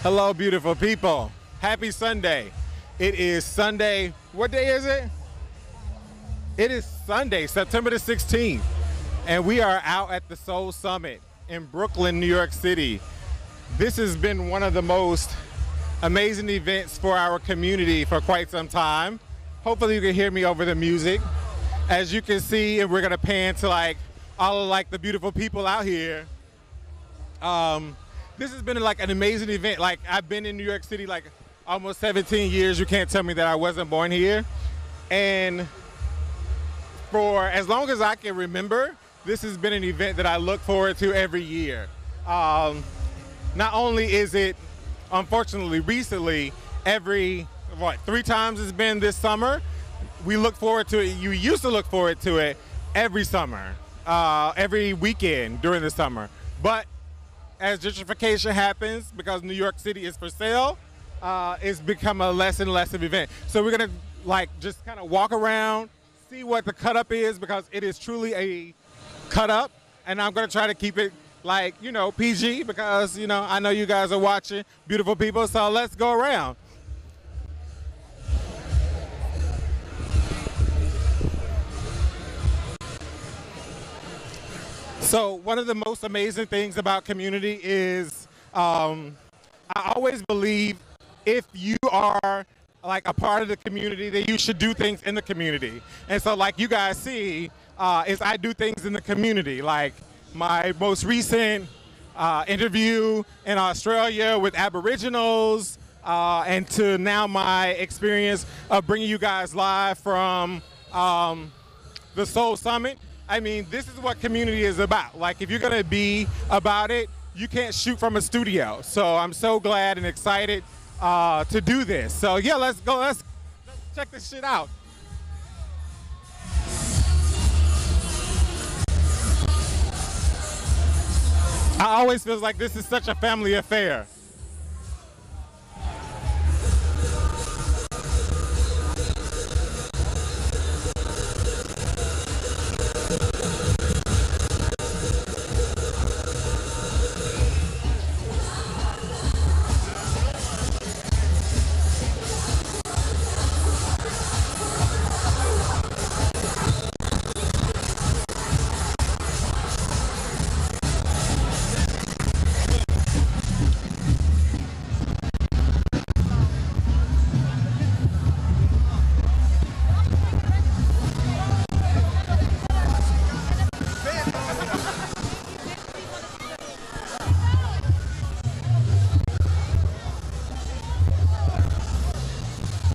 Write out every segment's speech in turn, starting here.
Hello, beautiful people. Happy Sunday. It is Sunday. What day is it? It is Sunday, September the 16th. And we are out at the Soul Summit in Brooklyn, New York City. This has been one of the most amazing events for our community for quite some time. Hopefully you can hear me over the music. As you can see, and we're gonna pan to all of the beautiful people out here. This has been an amazing event. I've been in New York City almost 17 years. You can't tell me that I wasn't born here. And for as long as I can remember, this has been an event that I look forward to every year. Not only is it, unfortunately, recently, every, 3 times it's been this summer, we look forward to it. You used to look forward to it every summer, every weekend during the summer. But as gentrification happens, because New York City is for sale, it's become a less and less of an event. So we're gonna just kind of walk around, see what the cut up is, because it is truly a cut up, and I'm gonna try to keep it PG, because I know you guys are watching, beautiful people. So let's go around. So one of the most amazing things about community is I always believe if you are like a part of the community, that you should do things in the community. And so like you guys see, is I do things in the community. Like my most recent interview in Australia with Aboriginals, and to now my experience of bringing you guys live from the Soul Summit. I mean, this is what community is about. Like, if you're gonna be about it, you can't shoot from a studio. So I'm so glad and excited to do this. So yeah, let's go. Let's check this shit out. I always feel like this is such a family affair.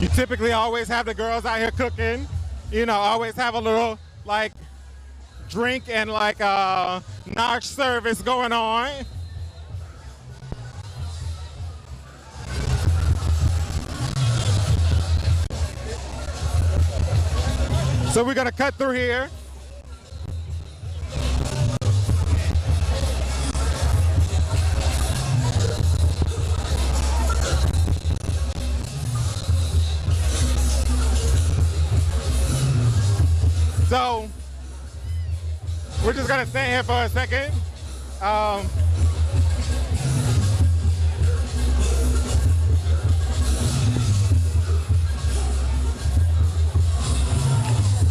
You typically always have the girls out here cooking, you know, always have a little like drink and like nosh service going on. So we're gonna cut through here. So we're just gonna stand here for a second.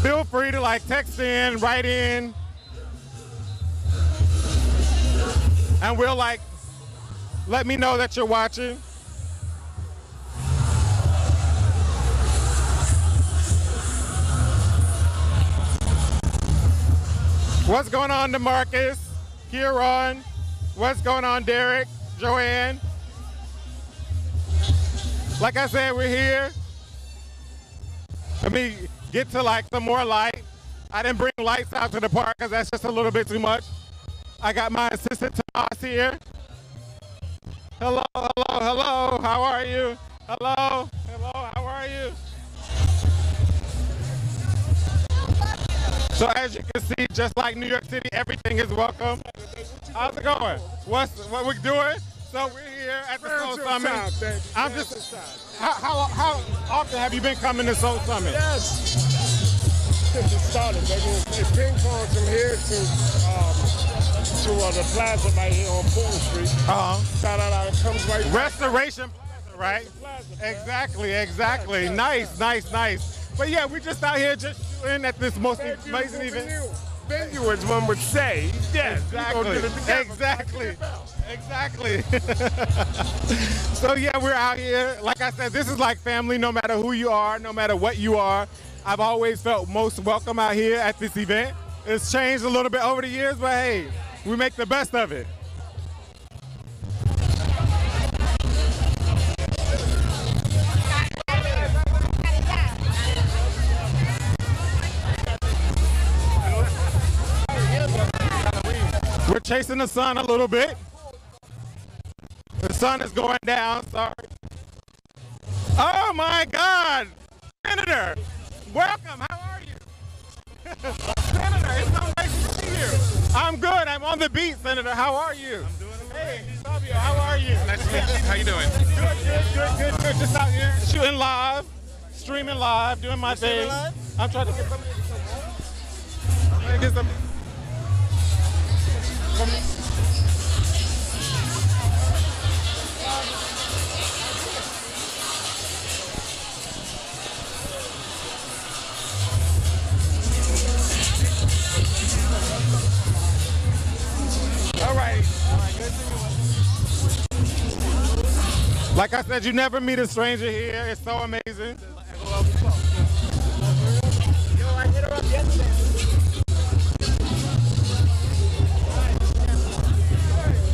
Feel free to like text in, write in, and we'll like let me know that you're watching. What's going on, DeMarcus, Kieran? What's going on, Derek, Joanne? Like I said, we're here. Let me get to like some more light. I didn't bring lights out to the park because that's just a little bit too much. I got my assistant Tomas here. Hello, hello, hello, how are you? Hello, hello, how are you? So as you can see, just like New York City, everything is welcome. How's it going? What we doing? So we're here at the Soul Summit. I'm just. How often have you been coming to Soul Summit? Yes. Since it started, baby. It's ping pong from here to the plaza right here on Fulton Street. Shout out, it comes right. Restoration Plaza, right? Exactly, exactly. Nice, nice, nice. But yeah, we're just out here just shooting at this most amazing event. Venue, as one would say. Yes, exactly. Exactly. So yeah, we're out here. Like I said, this is like family, no matter who you are, no matter what you are. I've always felt most welcome out here at this event. It's changed a little bit over the years, but hey, we make the best of it. We're chasing the sun a little bit. The sun is going down, sorry. Oh my God! Senator, welcome, how are you? Senator, it's so nice to see you. I'm good, I'm on the beat, Senator, how are you? I'm doing okay. Hey, Fabio, how are you? Nice to meet you. How you doing? Good. Just out here shooting live, streaming live, doing my thing. Live? I'm trying to get some. I'm trying to get some. Like I said, you never meet a stranger here. It's so amazing. Yo, I hit her up yesterday.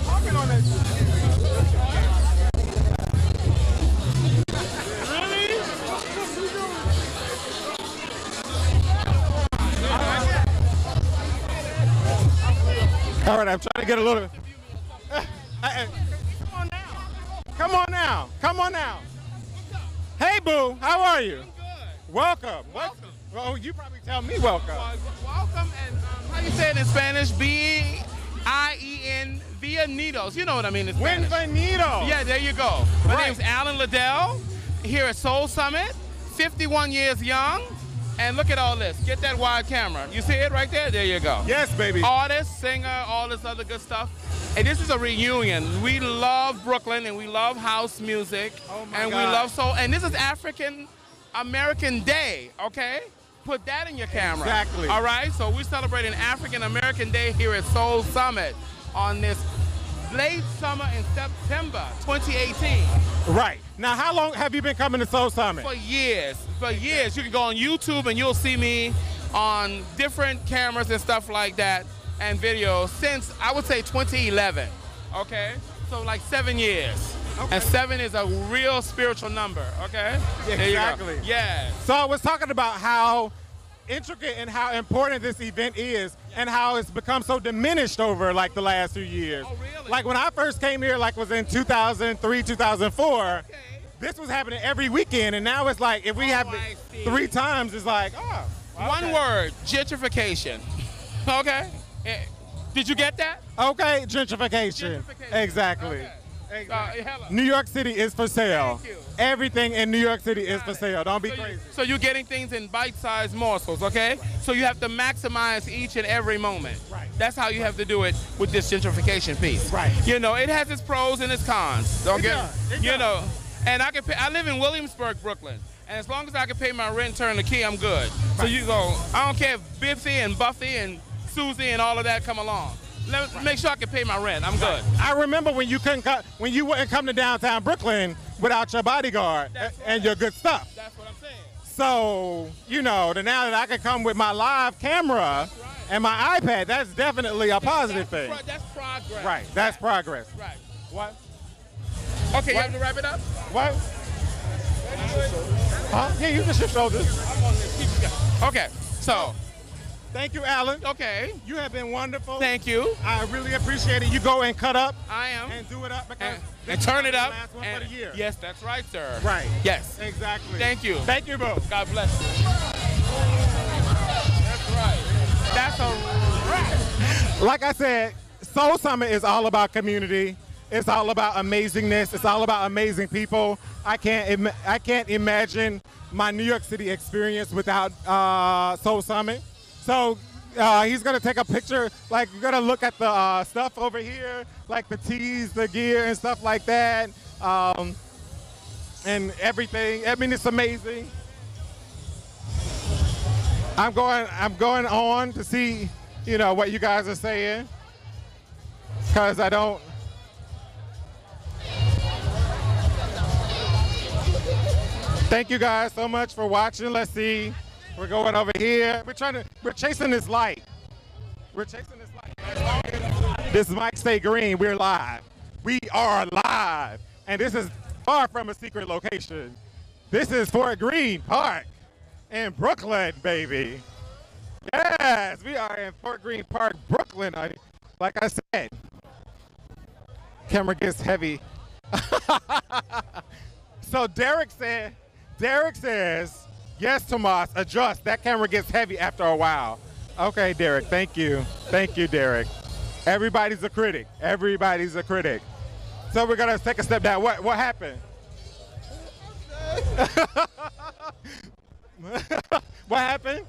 Talking on that. All right, I'm trying to get a little. Come on now. Come on now. Come on now. Hey, boo. How are you? I'm good. Welcome. Welcome. Well, you probably tell me welcome. Welcome, and how you say it in Spanish? B-I-E-N, bienvenidos. You know what I mean in Spanish. Bienvenido. Yeah, there you go. My Right. name's Alan Liddell, here at Soul Summit, 51 years young. And look at all this. Get that wide camera. You see it right there? There you go. Yes, baby. Artist, singer, all this other good stuff. And this is a reunion. We love Brooklyn and we love house music. Oh my and God. we love soul. And this is African American Day, okay? Put that in your camera. Exactly. All right? So we're celebrating African American Day here at Soul Summit on this late summer in September 2018. Right. Now, how long have you been coming to Soul Summit? For years. For years. You can go on YouTube and you'll see me on different cameras and stuff like that and videos since, I would say, 2011. Okay? So like 7 years. Okay. And 7 is a real spiritual number. Okay? There you go. Exactly. Yeah. So I was talking about how intricate and how important this event is and how it's become so diminished over like the last few years. Oh, really? Like when I first came here, like was in 2003, 2004, Okay. this was happening every weekend, and now it's like if we have I it see. 3 times, it's like, oh. Okay. One word, gentrification. Okay? Did you get that? Okay, gentrification. Gentrification. Exactly. Okay. Exactly. Hello. New York City is for sale. Thank you. Everything in New York City is for sale. Don't be So crazy. So you're getting things in bite-sized morsels, okay? So you have to maximize each and every moment. Right. That's how you have to do it with this gentrification piece. Right. You know, it has its pros and its cons. Don't It get does. It you does. know. And I can pay, I live in Williamsburg, Brooklyn. And as long as I can pay my rent and turn the key, I'm good. So you go, I don't care if Biffy and Buffy and Susie and all of that come along. Make sure I can pay my rent. I'm good. I remember when you couldn't when you wouldn't come to downtown Brooklyn without your bodyguard That's and right. your good stuff. That's what I'm saying. So, you know, now that I can come with my live camera and my iPad, that's definitely a positive thing. That's progress. Right, that's progress. Right. What? Okay, you have to wrap it up? What? Huh? Yeah, you can shift shoulders. I'm on this. Keep it going. Okay, so, Thank you, Alan. okay. You have been wonderful. Thank you. I really appreciate it. You go and cut up I am. and do it up because And this turn is it up. the last one and- for the year. Yes, that's right, sir. Right. Yes. Exactly. Thank you. Thank you, boo. God bless you. That's right. That's a wrap. Like I said, Soul Summit is all about community. It's all about amazingness. It's all about amazing people. I can't imagine my New York City experience without Soul Summit. So he's gonna take a picture. Like you're gonna look at the stuff over here, like the tees, the gear, and stuff like that, and everything. I mean, it's amazing. I'm going on to see, you know, what you guys are saying, because I don't. Thank you guys so much for watching. Let's see. We're going over here. We're chasing this light. We're chasing this light. As long as this mic stay green, we're live. We are live. And this is far from a secret location. This is Fort Greene Park in Brooklyn, baby. Yes, we are in Fort Greene Park, Brooklyn. Like I said, camera gets heavy. So Derek says, yes, Tomas, adjust. That camera gets heavy after a while. Okay, Derek, thank you. Thank you, Derek. Everybody's a critic. Everybody's a critic. So we're gonna take a step down. What happened? What happened?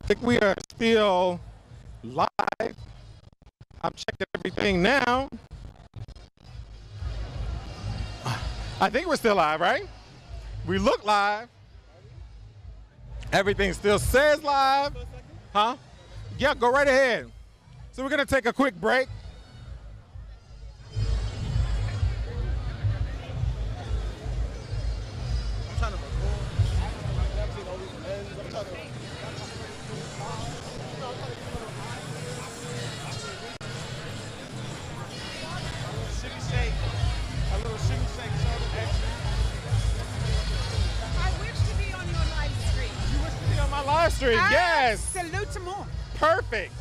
I think we are still live. I'm checking everything now. I think we're still live, right? We look live. Everything still says live. Huh? Yeah, go right ahead. So we're going to take a quick break. I'm trying to record. I'm seeing all these men's. I'm trying to. A little shimmy shake shoulder action. I wish to be on your live stream. You wish to be on my live stream? Yes. Salute to more. Perfect.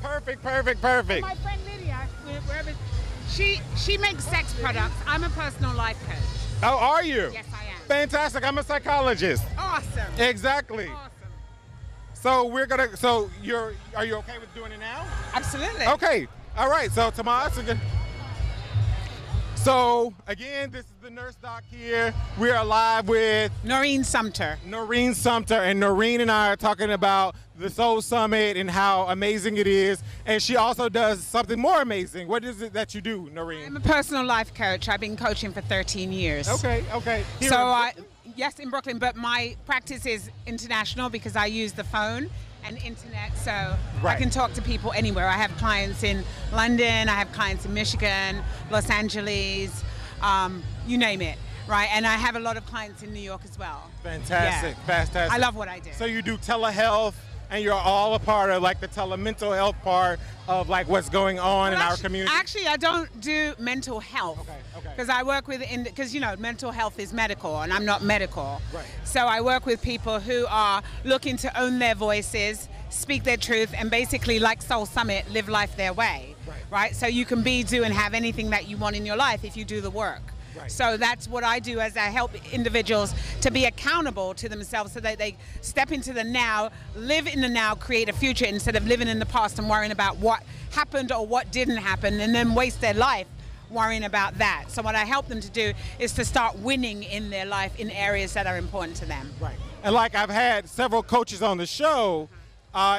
Perfect, perfect, perfect. My friend Lydia, wherever she makes sex products. I'm a personal life coach. Oh, are you? Yes, I am. Fantastic. I'm a psychologist. Awesome. Exactly. Awesome. So are you okay with doing it now? Absolutely. Okay. All right. So Tomas again. So again, this is the Nurse Doc here. We are live with Noreen Sumter. Noreen Sumter, and Noreen and I are talking about the Soul Summit and how amazing it is. And she also does something more amazing. What is it that you do, Noreen? I'm a personal life coach. I've been coaching for 13 years. Okay. Here Yes, in Brooklyn, but my practice is international because I use the phone and internet, so I can talk to people anywhere. I have clients in London, I have clients in Michigan, Los Angeles, you name it, right? And I have a lot of clients in New York as well. Fantastic, Yeah. fantastic. I love what I do. So you do telehealth, and you're all a part of like the telemental health part of like what's going on in our community. Actually, I don't do mental health. Okay. Because I work with, because you know, mental health is medical, and I'm not medical. Right. So I work with people who are looking to own their voices, speak their truth, and basically, like Soul Summit, live life their way. Right. So you can do, and have anything that you want in your life if you do the work. Right. So that's what I do, as I help individuals to be accountable to themselves so that they step into the now, live in the now, create a future instead of living in the past and worrying about what happened or what didn't happen and then waste their life worrying about that. So what I help them to do is to start winning in their life in areas that are important to them. Right. And like I've had several coaches on the show,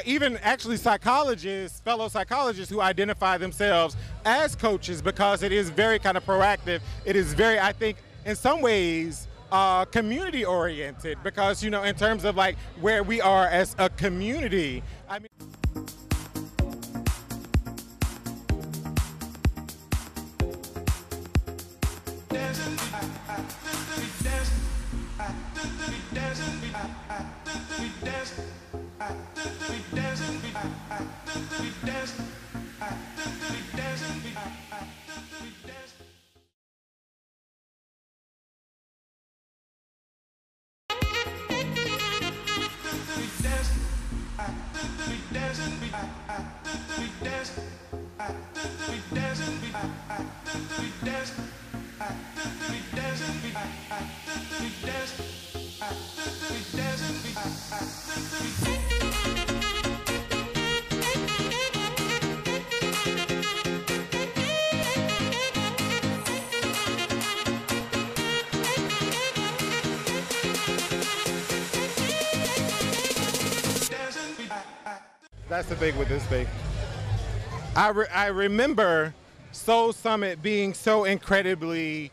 even actually psychologists, fellow psychologists who identify themselves as coaches because it is very kind of proactive. It is very, I think, in some ways, community oriented because, you know, in terms of like where we are as a community. I mean, that's the thing with this thing. I remember Soul Summit being so incredibly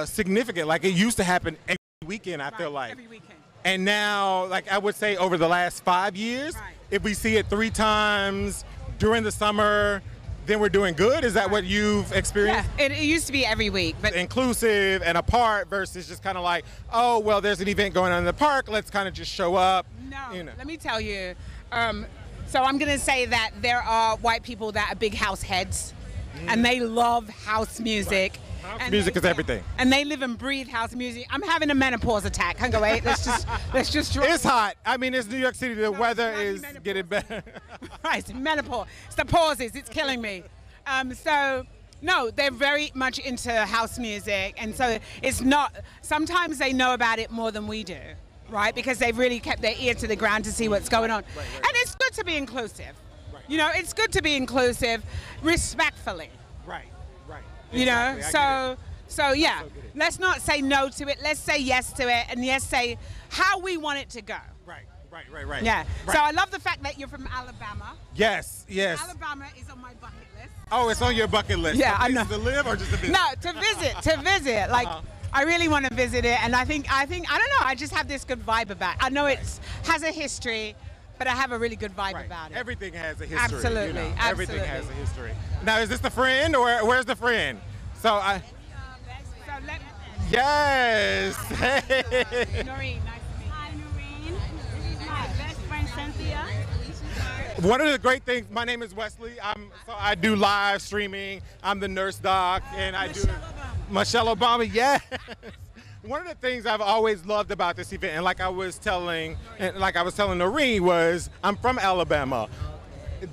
significant. Like it used to happen every weekend, I feel like. Every weekend. And now, like I would say over the last 5 years, if we see it 3 times during the summer, then we're doing good. Is that what you've experienced? Yeah, it used to be every week, but inclusive and apart versus just kind of like, oh, well, there's an event going on in the park. Let's kind of just show up. No, you know. Let me tell you. So I'm going to say that there are white people that are big house heads, and they love house music. Right. House music is everything. And they live and breathe house music. I'm having a menopause attack. Hang on, wait. Let's just. It's hot. I mean, it's New York City. The weather is getting better. Right, it's menopause. It's the pauses. It's killing me. No, they're very much into house music, and so it's not. Sometimes they know about it more than we do. Right, because they've really kept their ear to the ground to see what's going on. Right. And it's good to be inclusive. Right. You know, it's good to be inclusive respectfully. Right. You know, so yeah, let's not say no to it. Let's say yes to it, and yes, say how we want it to go. Right. Yeah. Right. So I love the fact that you're from Alabama. Yes. Alabama is on my bucket list. Oh, it's on your bucket list. Yeah, I know. To live or just to visit? No, to visit. Like, I really want to visit it, and I don't know. I just have this good vibe about it. I know it has a history, but I have a really good vibe about it. Everything has a history. Absolutely, you know? absolutely. Everything has a history. Now, is this the friend, or where's the friend? So yes. Hey. Noreen, nice to meet you. Hi, Noreen. This is my best friend, Cynthia. One of the great things, my name is Wesley. So I do live streaming. I'm the nurse doc, and I do Michelle Obama. Yes. One of the things I've always loved about this event, and like I was telling Noreen, was I'm from Alabama.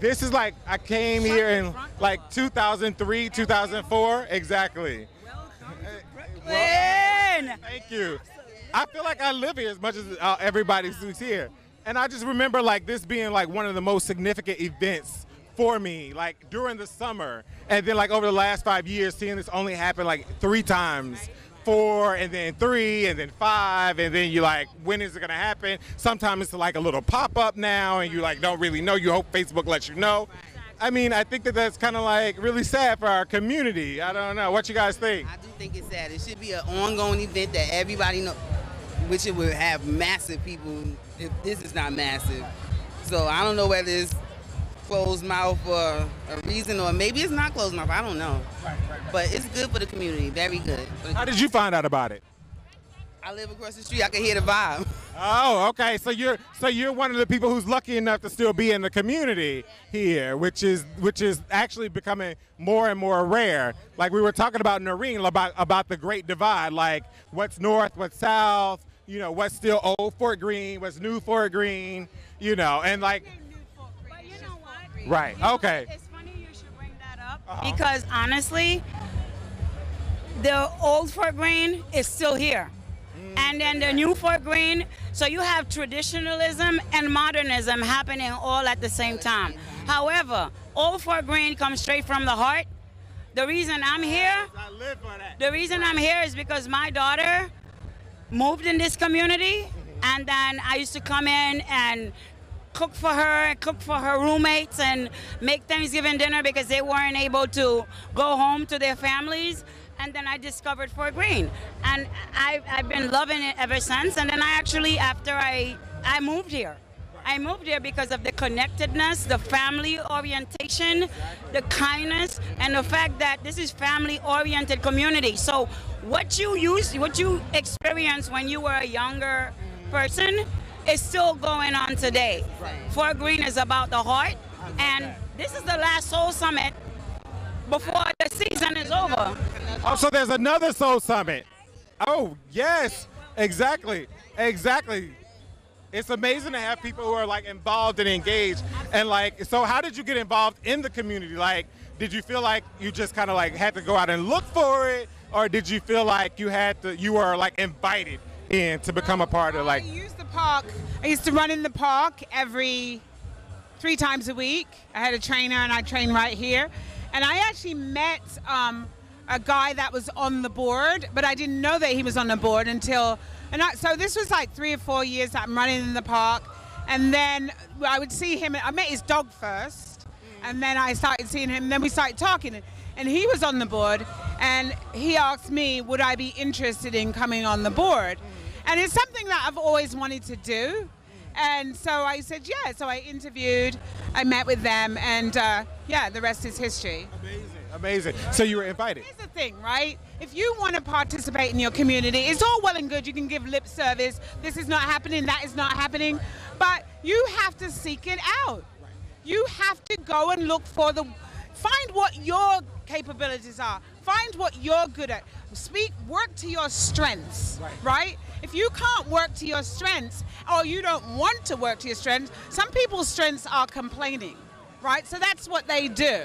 This is like I came here in like 2003, 2004, exactly. Brooklyn. Thank you. I feel like I live here as much as everybody who's here. And I just remember like this being like one of the most significant events for me, like during the summer. And then like over the last 5 years, seeing this only happen like 3 times, 4 and then 3 and then 5. And then you're like, when is it gonna happen? Sometimes it's like a little pop-up now and you like don't really know. You hope Facebook lets you know. I mean, I think that that's kind of like really sad for our community. I don't know. What you guys think? I do think it's sad. It should be an ongoing event that everybody knows, which it would have massive people if this is not massive. So I don't know whether it's closed mouth for a reason or maybe it's not closed mouth. I don't know. Right. But it's good for the community. Very good. How did you find out about it? I live across the street. I can hear the vibe. Oh, okay. So you're one of the people who's lucky enough to still be in the community here, which is actually becoming more and more rare. Like we were talking about Noreen about the Great Divide, like what's north, what's south, you know, what's still old Fort Greene, what's new Fort Greene, you know, and like. But you know what? Right. You know okay. what? It's funny you should bring that up because honestly, the old Fort Greene is still here. And then the new Fort Greene, so you have traditionalism and modernism happening all at the same time. However, old Fort Greene comes straight from the heart. The reason I'm here, is because my daughter moved in this community, and then I used to come in and cook for her roommates, and make Thanksgiving dinner because they weren't able to go home to their families. And then I discovered Fort Greene, and I've been loving it ever since. And then after I moved here. I moved here because of the connectedness, the family orientation, the kindness, and the fact that this is family-oriented community. So what you experienced when you were a younger person is still going on today. Fort Greene is about the heart, and this is the last Soul Summit before the season is over. Oh, so there's another Soul Summit. Oh, yes, exactly. It's amazing to have people who are like involved and engaged. And like, so how did you get involved in the community? Like, did you feel like you just kind of like had to go out and look for it? Or did you feel like you were like invited in to become a part of like? I used the park. I used to run in the park every 3 times a week. I had a trainer and I trained right here. And I actually met a guy that was on the board, but I didn't know that he was on the board until, so this was like 3 or 4 years that I'm running in the park. And then I would see him, I met his dog first, and then I started seeing him, and then we started talking. And he was on the board, and he asked me, would I be interested in coming on the board? And it's something that I've always wanted to do. And so I said, yeah. So I interviewed, I met with them, and yeah, the rest is history. Amazing. So you were invited. Here's the thing, right? If you want to participate in your community, it's all well and good. You can give lip service. This is not happening, that is not happening. But you have to seek it out. You have to go and look for find what your capabilities are. Find what you're good at. Work to your strengths, right? If you can't work to your strengths, or you don't want to work to your strengths, some people's strengths are complaining, right? So that's what they do,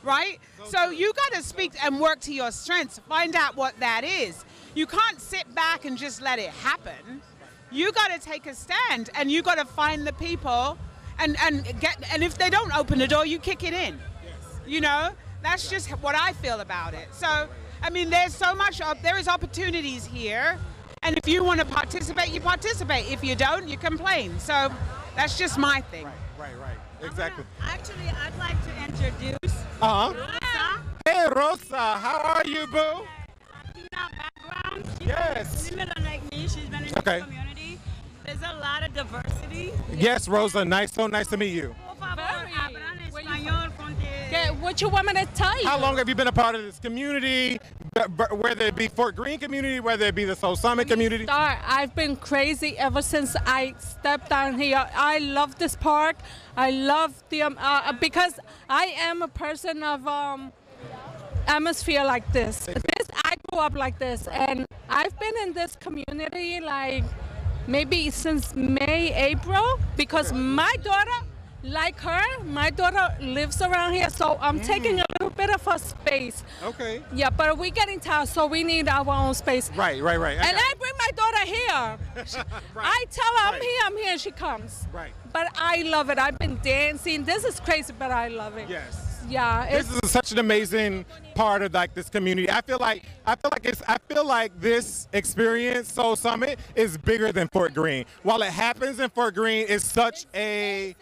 right? So you got to speak and work to your strengths. Find out what that is. You can't sit back and just let it happen. You got to take a stand, and you got to find the people, and if they don't open the door, you kick it in. You know, that's just what I feel about it. So, I mean, there is opportunities here, and if you want to participate, you participate. If you don't, you complain. So that's just my thing. Right. Exactly. Actually, I'd like to introduce Rosa. Rosa. Hey, Rosa, how are you, boo? Latina background. background. Yes. Similar like me. She's been in the community. There's a lot of diversity. Yes, Rosa. So nice to meet you. What you want me to tell you? How long have you been a part of this community? Whether it be Fort Greene community, whether it be the Soul Summit community? I've been crazy ever since I stepped down here. I love this park. I love the because I am a person of atmosphere like this. I grew up like this, and I've been in this community like maybe since May, April, because my daughter. Like her, my daughter lives around here, so I'm taking a little bit of her space. Okay. Yeah, but we're getting tired, so we need our own space. Right. And I bring my daughter here. I tell her I'm here, and she comes. Right. But I love it. I've been dancing. This is crazy, but I love it. Yes. Yeah. This is such an amazing part of like this community. I feel like this experience, Soul Summit, is bigger than Fort Greene. While it happens in Fort Greene, it's such a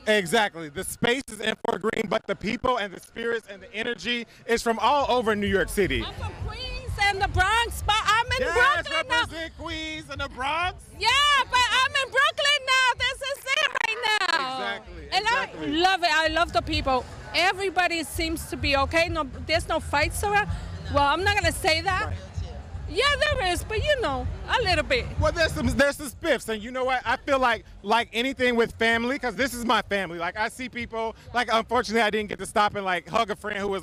exactly. The space is in Fort Greene, but the people and the spirits and the energy is from all over New York City. I'm from Queens and the Bronx, but I'm in Brooklyn now. Represent Queens and the Bronx. Yeah, but I'm in Brooklyn now. This is it right now. Exactly. And I love it. I love the people. Everybody seems to be okay. No, there's no fights around. Well, I'm not gonna say that. Right. Yeah, there is, but you know, a little bit. Well, there's some spiffs, and you know what? I feel like anything with family, because this is my family. Like I see people, like unfortunately I didn't get to stop and like hug a friend who was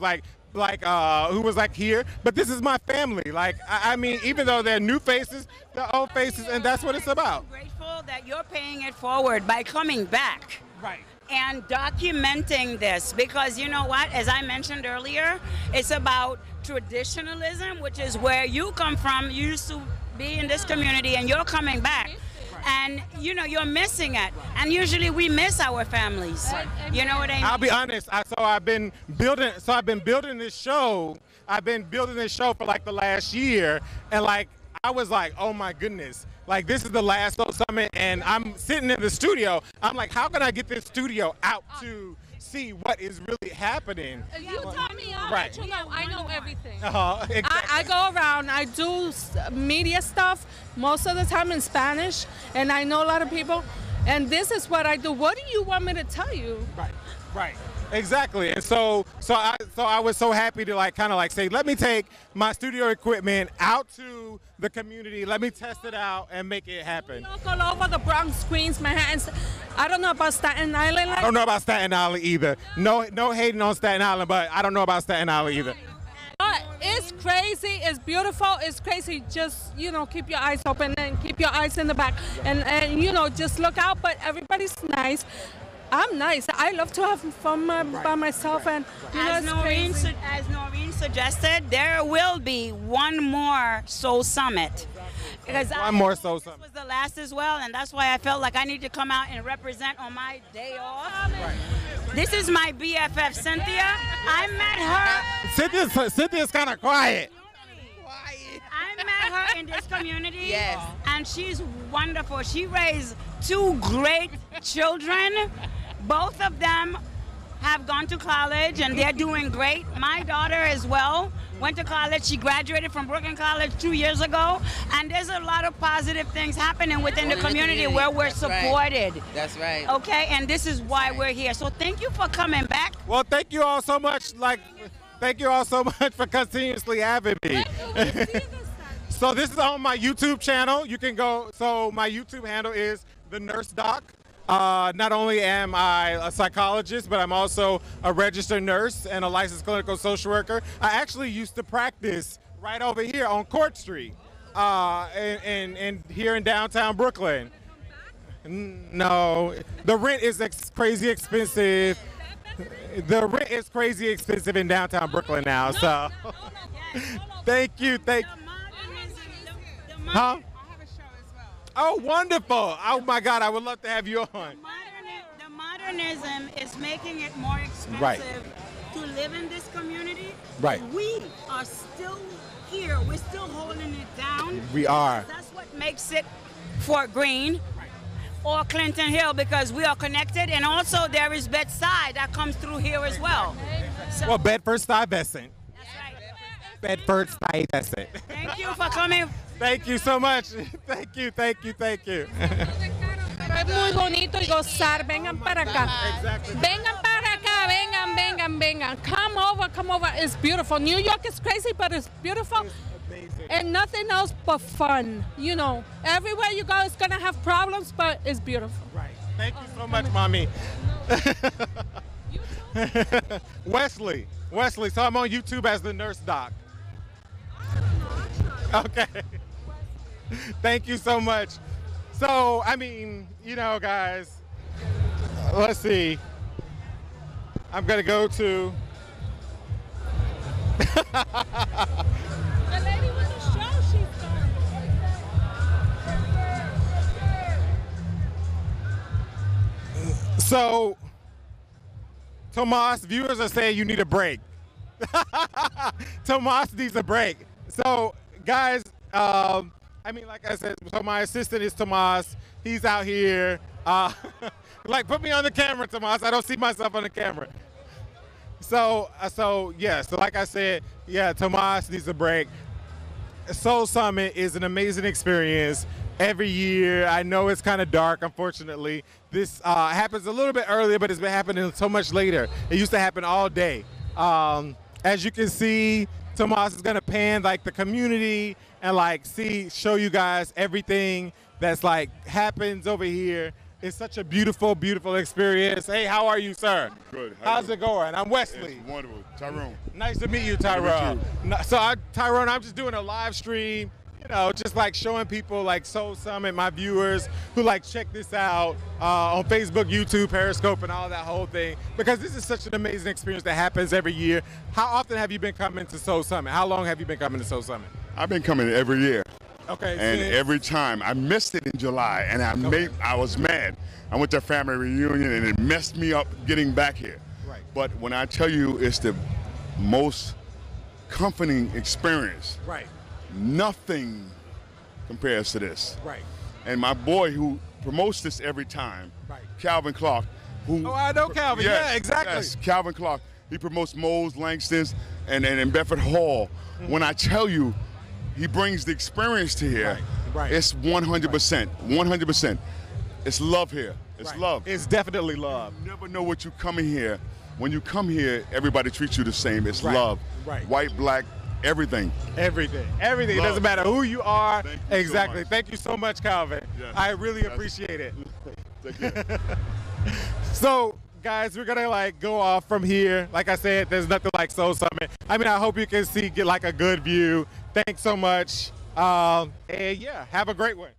here, but this is my family. Like I mean, even though they're new faces, they're old faces, and that's what it's about. I'm grateful that you're paying it forward by coming back. Right. And documenting this, because you know what, as I mentioned earlier, it's about traditionalism, which is where you come from. You used to be in this community and you're coming back, and you know you're missing it, and usually we miss our families. You know what I mean? I'll be honest. I've been building this show. I've been building this show for like the last year, and like I was like, oh my goodness. Like, this is the last Soul Summit, and I'm sitting in the studio. I'm like, how can I get this studio out to see what is really happening? You tell me, I'll let you know. I know everything. Exactly. I go around. I do media stuff most of the time in Spanish, and I know a lot of people. And this is what I do. What do you want me to tell you? Right. Exactly. And so I was so happy to like kind of like say, let me take my studio equipment out to the community. Let me test it out and make it happen. All over the Bronx, Queens, Manhattan. I don't know about Staten Island. I don't know about Staten Island either. No hating on Staten Island, but I don't know about Staten Island either. But it's crazy. It's beautiful. It's crazy. Just, you know, keep your eyes open and keep your eyes in the back. And you know, just look out. But everybody's nice. I'm nice. I love to have fun by myself, and you know, as Noreen suggested, there will be one more Soul Summit. Because one more Soul Summit. This was the last as well, and that's why I felt like I need to come out and represent on my day off. Right. This is my BFF, Cynthia. I met her. Cynthia's kind of quiet. I met her in this community, yes, and she's wonderful. She raised two great children. Both of them have gone to college, and they're doing great. My daughter as well went to college. She graduated from Brooklyn College 2 years ago, and there's a lot of positive things happening within the community where we're supported. Right. That's right. Okay, and this is why we're here. So thank you for coming back. Well, thank you all so much. Thank you all so much for continuously having me. So this is on my YouTube channel. You can go. So my YouTube handle is The Nurse Doc. Not only am I a psychologist, but I'm also a registered nurse and a licensed clinical social worker. I actually used to practice right over here on Court Street, and here in downtown Brooklyn. No, the rent is crazy expensive. The rent is crazy expensive in downtown Brooklyn now. So, thank you. Huh? Oh, wonderful. Oh, my God, I would love to have you on. The modernism is making it more expensive to live in this community. Right. We are still here. We're still holding it down. We are. That's what makes it Fort Greene or Clinton Hill, because we are connected. And also there is Bed-Stuy that comes through here as well. So, well, Bedford-Stuyvesant. That's right. Bedford Stuyvesant. That's it. Thank you for coming. Thank you so much. Thank you, thank you, thank you. Es muy bonito y gozar. Vengan para acá. Exactly. Vengan para acá. Vengan, vengan, vengan. Come over, come over. It's beautiful. New York is crazy, but it's beautiful. Amazing. And nothing else but fun. You know, everywhere you go, it's going to have problems, but it's beautiful. Right. Thank you so much, Mommy. Wesley. So I'm on YouTube as the nurse doc. Okay. Thank you so much. So, I mean, you know, guys, let's see. I'm going to go to... The lady with the show, she's done. So, Tomas, viewers are saying you need a break. Tomas needs a break. So, guys, I mean, like I said, so my assistant is Tomas. He's out here. Like, put me on the camera, Tomas. I don't see myself on the camera. So like I said, yeah, Tomas needs a break. Soul Summit is an amazing experience every year. I know it's kind of dark, unfortunately. This happens a little bit earlier, but it's been happening so much later. It used to happen all day. As you can see, Tomas is gonna pan like the community and like show you guys everything that's like happens over here. It's such a beautiful, beautiful experience. Hey, how are you, sir? Good. How's it going? I'm Wesley. It's wonderful. Tyrone. Nice to meet you, Tyrone. Tyrone, I'm just doing a live stream, you know, just like showing people like Soul Summit, my viewers who like check this out on Facebook, YouTube, Periscope, and all that whole thing, because this is such an amazing experience that happens every year. How often have you been coming to Soul Summit? How long have you been coming to Soul Summit? I've been coming every year. Okay. And every time. I missed it in July, and I was mad. I went to a family reunion, and it messed me up getting back here. Right. But when I tell you it's the most comforting experience, Right. nothing compares to this. Right. And my boy who promotes this every time, Right. Calvin Clark, who... Oh, I know Calvin. Yes, Yeah, exactly. Yes, Calvin Clark. He promotes Moe's, Langston's, and in Bedford Hall. Mm-hmm. When I tell you, he brings the experience to here. Right. It's 100%. 100%. It's love here. It's love. It's definitely love. You never know what you come in here. When you come here, everybody treats you the same. It's love. Right. White, black, everything. Everything. Everything. Love. It doesn't matter who you are. Thank you Exactly. so much. Thank you so much, Calvin. Yes. I really appreciate it. Take care. So, guys, we're gonna like go off from here. Like I said, there's nothing like Soul Summit. I mean, I hope you can get like a good view. Thanks so much. And yeah, have a great one.